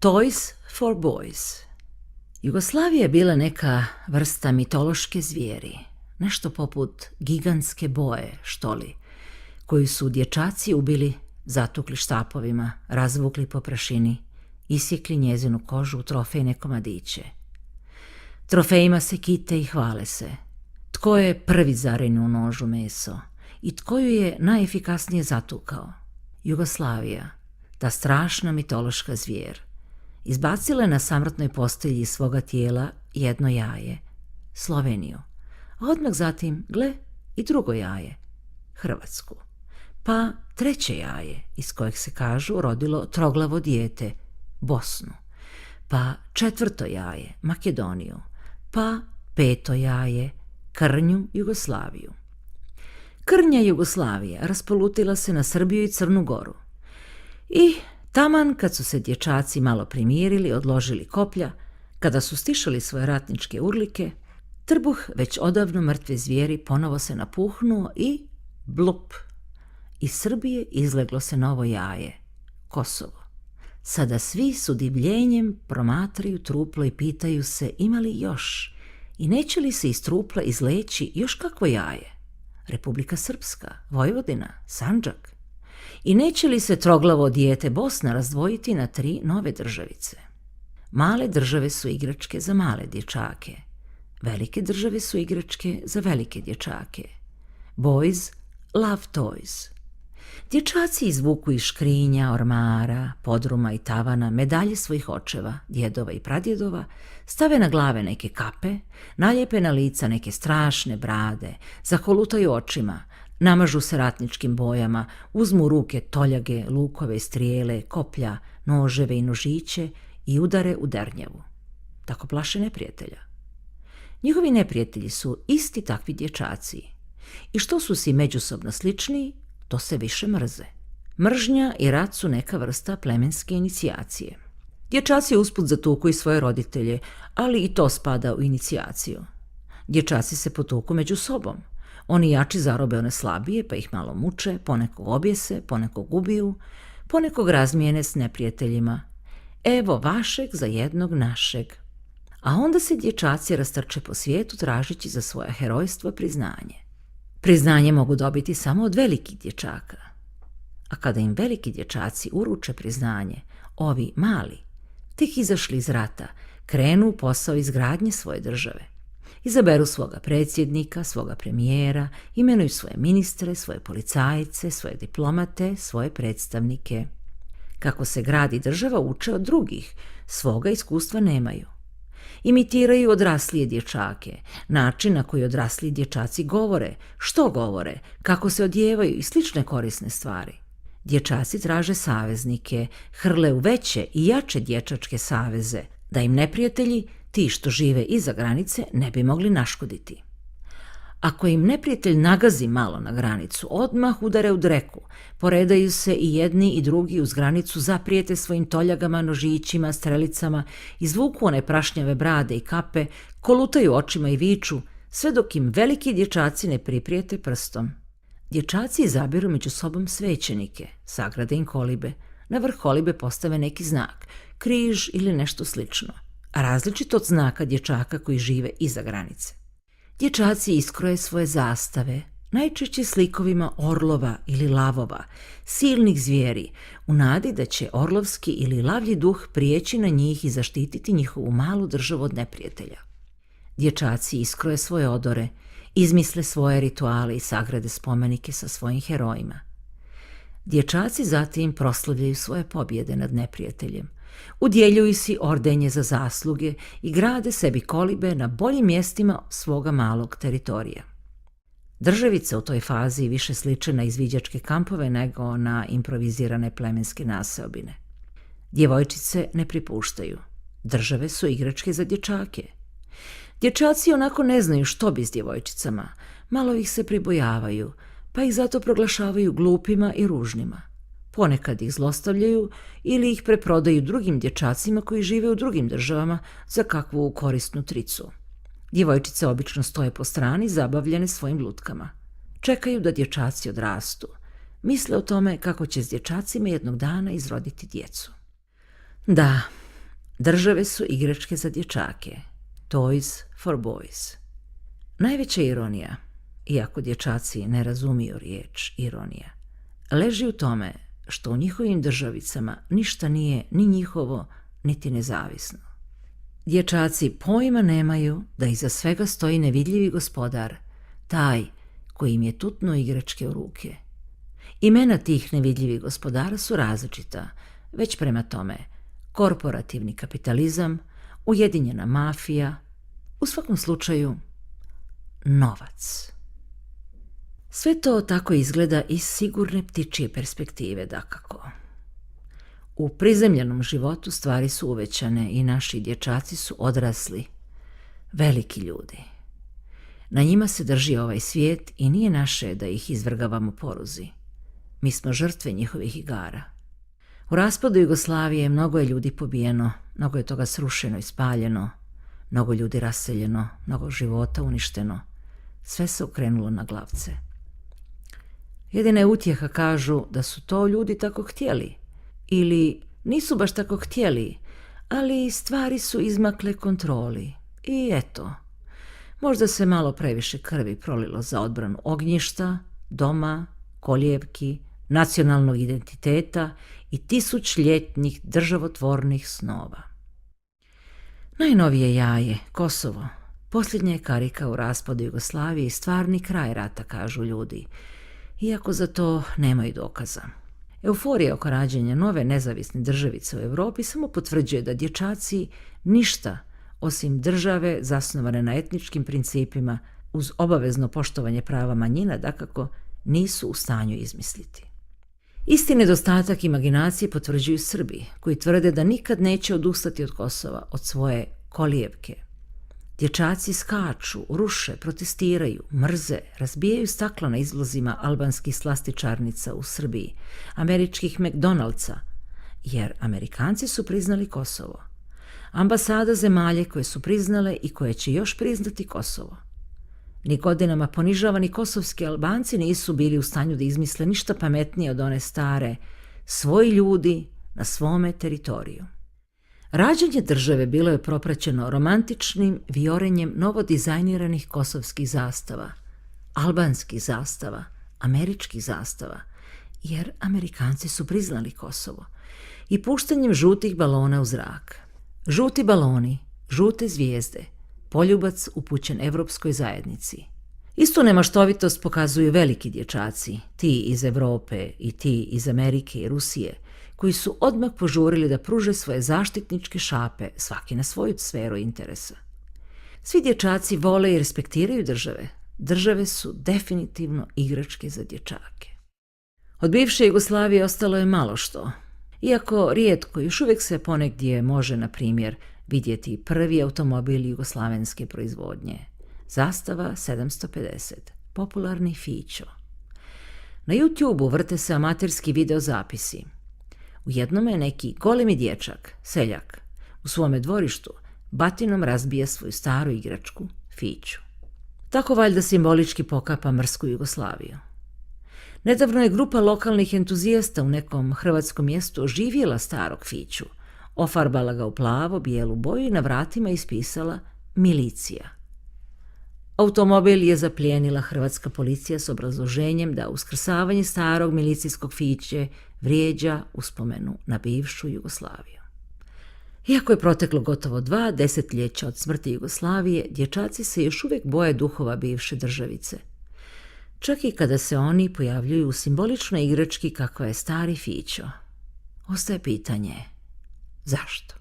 Toys for Boys. Jugoslavija je bila neka vrsta mitološke zvijeri, nešto poput gigantske boje, štoli, koju su dječaci ubili, zatukli štapovima, razvukli po prašini, isjekli njezinu kožu u trofejne komadiće. Trofejima se kite i hvale se. Tko je prvi zarinio u nožu meso i tko ju je najefikasnije zatukao? Jugoslavija, ta strašna mitološka zvijer, izbacila je na samrtnoj postelji iz svoga tijela jedno jaje, Sloveniju, a odmah zatim, gle, i drugo jaje, Hrvatsku, pa treće jaje, iz kojeg se kažu rodilo troglavo dijete, Bosnu, pa četvrto jaje, Makedoniju, pa peto jaje, krnju Jugoslaviju. Krnja Jugoslavija raspolutila se na Srbiju i Crnu Goru. I taman kad su se dječaci malo primirili, odložili koplja, kada su stišali svoje ratničke urlike, trbuh već odavno mrtve zvijeri ponovo se napuhnuo i blup. Iz Srbije izleglo se novo jaje, Kosovo. Sada svi s udivljenjem promatraju truplo i pitaju se ima li još i neće li se iz trupla izleći još kakvo jaje, Republika Srpska, Vojvodina, Sandžak. I neće li se troglavo dijete Bosna razdvojiti na 3 nove državice? Male države su igračke za male dječake. Velike države su igračke za velike dječake. Boys love toys. Dječaci izvuku iz škrinja, ormara, podruma i tavana medalje svojih očeva, djedova i pradjedova, stave na glave neke kape, naljepe na lica neke strašne brade, zakolutaju očima, namažu se ratničkim bojama, uzmu u ruke toljage, lukove, strijele, koplja, noževe i nožiće i udare u dernjavu. Tako plaše neprijatelja. Njihovi neprijatelji su isti takvi dječaci. I što su si međusobno slični, to se više mrze. Mržnja i rat su neka vrsta plemenske inicijacije. Dječaci usput zatuku i svoje roditelje, ali i to spada u inicijaciju. Dječaci se potuku među sobom. Oni jači zarobe one slabije, pa ih malo muče, ponekog objese, ponekog ubiju, ponekog razmijene s neprijateljima. Evo vašeg za jednog našeg. A onda se dječaci rastrče po svijetu tražeći za svoja herojstva priznanje. Priznanje mogu dobiti samo od velikih dječaka. A kada im veliki dječaci uruče priznanje, ovi mali, tek izašli iz rata, krenu u posao izgradnje svoje države. Izaberu svoga predsjednika, svoga premijera, imenuju svoje ministre, svoje policajce, svoje diplomate, svoje predstavnike. Kako se gradi država uče od drugih, svoga iskustva nemaju. Imitiraju odraslije dječake, način na koji odrasliji dječaci govore, što govore, kako se odjevaju i slične korisne stvari. Dječaci traže saveznike, hrle u veće i jače dječačke saveze, da im neprijatelji, ti što žive iza granice, ne bi mogli naškoditi. Ako im neprijatelj nagazi malo na granicu, odmah udare u dreku, poredaju se i jedni i drugi uz granicu, zaprijete svojim toljagama, nožićima, strelicama, izvuku one prašnjave brade i kape, kolutaju očima i viču, sve dok im veliki dječaci ne priprijete prstom. Dječaci izabiru među sobom svećenike, sagrade im kolibe, na vrh kolibe postave neki znak, križ ili nešto slično, a različito od znaka dječaka koji žive iza granice. Dječaci iskroje svoje zastave, najčešće slikovima orlova ili lavova, silnih zvijeri, u nadi da će orlovski ili lavlji duh prijeći na njih i zaštititi njihovu malu državu od neprijatelja. Dječaci iskroje svoje odore, izmisle svoje rituale i sagrade spomenike sa svojim herojima. Dječaci zatim proslavljaju svoje pobjede nad neprijateljem, udjeljuju si ordenje za zasluge i grade sebi kolibe na boljim mjestima svoga malog teritorija. Državice u toj fazi više sliče na izviđačke kampove nego na improvizirane plemenske naseobine. Djevojčice ne pripuštaju. Države su igračke za dječake. Dječaci onako ne znaju što bi s djevojčicama, malo ih se pribojavaju, pa ih zato proglašavaju glupima i ružnima. Ponekad ih zlostavljaju ili ih preprodaju drugim dječacima koji žive u drugim državama za kakvu korisnu tricu. Djevojčice obično stoje po strani zabavljene svojim lutkama. Čekaju da dječaci odrastu. Misle o tome kako će s dječacima jednog dana izroditi djecu. Da, Države su igračke za dječake. Toys for boys. Najveća ironija, iako dječaci ne razumiju riječ ironija, leži u tome što u njihovim državicama ništa nije ni njihovo, niti nezavisno. Dječaci pojma nemaju da iza svega stoji nevidljivi gospodar, taj koji im je tutnuo igračke u ruke. Imena tih nevidljivih gospodara su različita, već prema tome korporativni kapitalizam, ujedinjena mafija, u svakom slučaju novac. Sve to tako izgleda iz sigurne ptičje perspektive, dakako. U prizemljenom životu stvari su uvećane i naši dječaci su odrasli, veliki ljudi. Na njima se drži ovaj svijet i nije naše da ih izvrgavamo poruzi. Mi smo žrtve njihovih igara. U raspadu Jugoslavije mnogo je ljudi pobijeno, mnogo je toga srušeno i spaljeno, mnogo ljudi raseljeno, mnogo života uništeno. Sve se okrenulo na glavce. Jedina je utjeha kažu da su to ljudi tako htjeli. Ili nisu baš tako htjeli, ali stvari su izmakle kontroli. I eto, možda se malo previše krvi prolilo za odbranu ognjišta, doma, kolijevki, nacionalnog identiteta i tisućljetnih državotvornih snova. Najnovije jaje, Kosovo, posljednja je karika u raspadu Jugoslavije i stvarni kraj rata, kažu ljudi, iako za to nemaju dokaza. Euforija oko rađenja nove nezavisne državice u Europi samo potvrđuje da dječaci ništa osim države zasnovane na etničkim principima uz obavezno poštovanje prava manjina dakako nisu u stanju izmisliti. Isti nedostatak imaginacije potvrđuju Srbi, koji tvrde da nikad neće odustati od Kosova, od svoje kolijevke. Dječaci skaču, ruše, protestiraju, mrze, razbijaju stakla na izlozima albanskih slastičarnica u Srbiji, američkih McDonald'sa, jer Amerikanci su priznali Kosovo. Ambasada zemalje koje su priznale i koje će još priznati Kosovo. Ni godinama ponižavani kosovski Albanci nisu bili u stanju da izmisle ništa pametnije od one stare svoji ljudi na svome teritoriju. Rađanje države bilo je propraćeno romantičnim viorenjem novodizajniranih kosovskih zastava, albanskih zastava, američkih zastava, jer Amerikanci su priznali Kosovo, i puštanjem žutih balona u zrak. Žuti baloni, žute zvijezde, poljubac upućen Evropskoj zajednici. Istu nemaštovitost pokazuju veliki dječaci, ti iz Europe i ti iz Amerike i Rusije, koji su odmah požurili da pruže svoje zaštitničke šape, svaki na svoju sferu interesa. Svi dječaci vole i respektiraju države. Države su definitivno igračke za dječake. Od bivše Jugoslavije ostalo je malo što. Iako rijetko, još uvijek se ponegdje može, na primjer, vidjeti prvi automobil jugoslavenske proizvodnje. Zastava 750, popularni Fićo. Na YouTube-u vrte se amaterski videozapisi. U jednome je neki golemi dječak, seljak, u svome dvorištu batinom razbija svoju staru igračku, Fiću. Tako valjda simbolički pokapa mrsku Jugoslaviju. Nedavno je grupa lokalnih entuzijasta u nekom hrvatskom mjestu oživjela starog Fiću, ofarbala ga u plavo, bijelu boju i na vratima ispisala milicija. Automobil je zaplijenila hrvatska policija s obrazloženjem da uskrsavanje starog milicijskog Fiće vrijeđa uspomenu na bivšu Jugoslaviju. Iako je proteklo gotovo 2 desetljeća od smrti Jugoslavije, dječaci se još uvijek boje duhova bivše državice. Čak i kada se oni pojavljuju u simboličnoj igrački kakva je stari Fićo. Ostaje pitanje, zašto?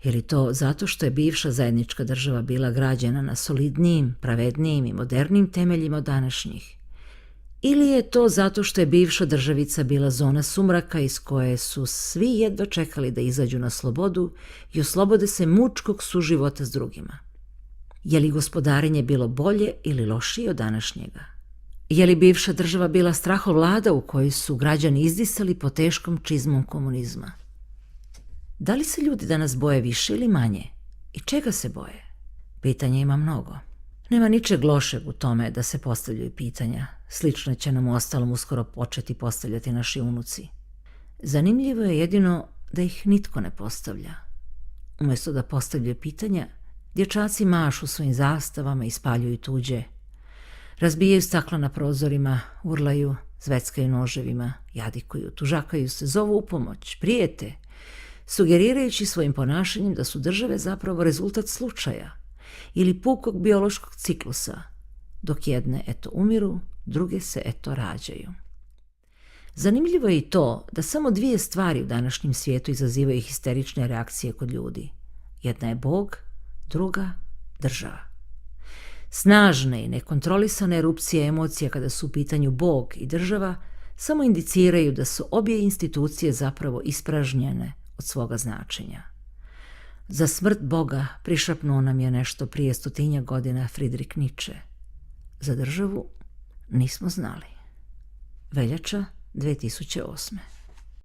Je li to zato što je bivša zajednička država bila građena na solidnijim, pravednijim i modernim temeljima od današnjih? Ili je to zato što je bivša državica bila zona sumraka iz koje su svi jedva čekali da izađu na slobodu i oslobode se mučkog suživota s drugima? Je li gospodarenje bilo bolje ili lošije od današnjega? Je li bivša država bila strahovlada u kojoj su građani izdisali po teškom čizmom komunizma? Da li se ljudi danas boje više ili manje? I čega se boje? Pitanja ima mnogo. Nema ničeg lošeg u tome da se postavljaju pitanja. Slično će nam uostalom uskoro početi postavljati naši unuci. Zanimljivo je jedino da ih nitko ne postavlja. Umjesto da postavljaju pitanja, dječaci mašu svojim zastavama i spaljuju tuđe. Razbijaju stakla na prozorima, urlaju, zveckaju noževima, jadikuju, tužakaju se, zovu u pomoć, prijete, sugerirajući svojim ponašanjem da su države zapravo rezultat slučaja ili pukog biološkog ciklusa, dok jedne eto umiru, druge se eto rađaju. Zanimljivo je i to da samo dvije stvari u današnjem svijetu izazivaju histerične reakcije kod ljudi. Jedna je Bog, druga država. Snažne i nekontrolisane erupcije emocija kada su u pitanju Bog i država samo indiciraju da su obje institucije zapravo ispražnjene od svoga značenja. Za smrt Boga prišapnuo nam je nešto prije 100 godina Friedrich Nietzsche. Za državu nismo znali. Veljača 2008.